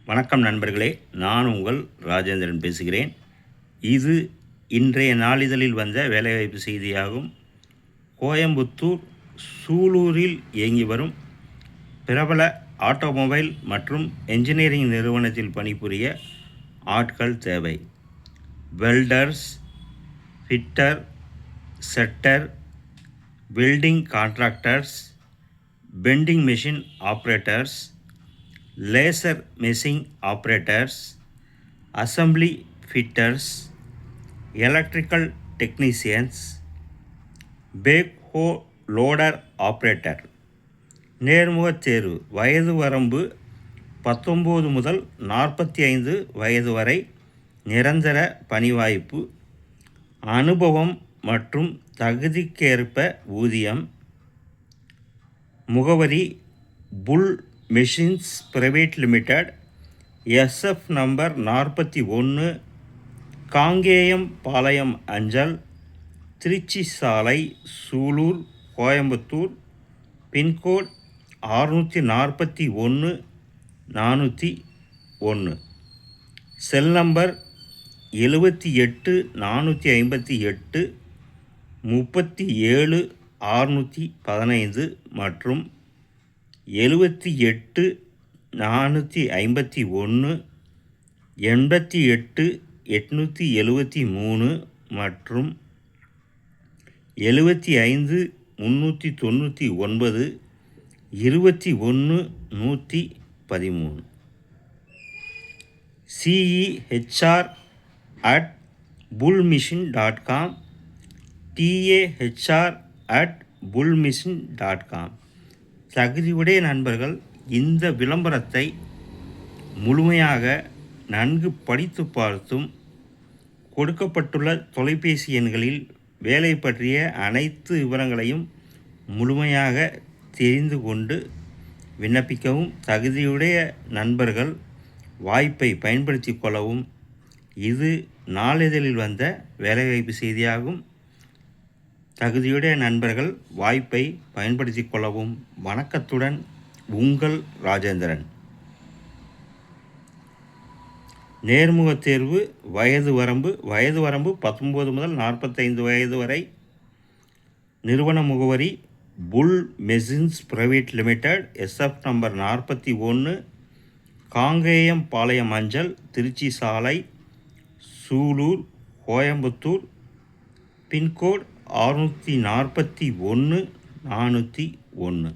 வணக்கம் நண்பர்களே, நான் உங்கள் ராஜேந்திரன் பேசுகிறேன். இது இன்றைய நாளிதழில் வந்த வேலைவாய்ப்பு செய்தியாகும். கோயம்புத்தூர் சூலூரில் இயங்கி வரும் பிரபல ஆட்டோமொபைல் மற்றும் என்ஜினியரிங் நிறுவனத்தில் பணிபுரிய ஆட்கள் தேவை. Welders, fitter, setter, welding contractors, bending machine operators, laser machine operators, assembly fitters, electrical technicians, backhoe loader operator. நேர்முகத் தேர்வு. வயது வரம்பு 19 முதல் 45 வயது வரை. நிரந்தர பணி வாய்ப்பு. அனுபவம் மற்றும் தகுதிக்கேற்ப ஊதியம். முகவரி: Bull Machines Private Limited, SF number 41, Kangeyam Palayam அஞ்சல், திருச்சி சாலை, Sulur, Coimbatore. Pin code 641 401. Cell number 78 458 37 615 மற்றும் 78 451 88 873 மற்றும் 75 399 21 113. CEHR@bullmachine.com, TAHR@bullmachine.com. தகுதியுடைய நண்பர்கள் இந்த விளம்பரத்தை முழுமையாக நன்கு படித்து பார்த்தும் கொடுக்கப்பட்டுள்ள தொலைபேசி எண்களில் வேலை பற்றிய அனைத்து விவரங்களையும் முழுமையாக தெரிந்து கொண்டு விண்ணப்பிக்கவும். தகுதியுடைய நண்பர்கள் வாய்ப்பை பயன்படுத்தி கொள்ளவும். இது நாளிதழில் வந்த வேலைவாய்ப்பு செய்தியாகும். தகுதியுடைய நண்பர்கள் வாய்ப்பை பயன்படுத்தி கொள்ளவும். வணக்கத்துடன் உங்கள் ராஜேந்திரன். நேர்முகத் தேர்வு. வயது வரம்பு 19 முதல் 45 வயது வரை. நிறுவன முகவரி: Bull Machines Private Limited, SF number 41, Kangeyam Palayam அஞ்சல், திருச்சி சாலை, சூலூர், கோயம்புத்தூர். பின்கோட் 641 401.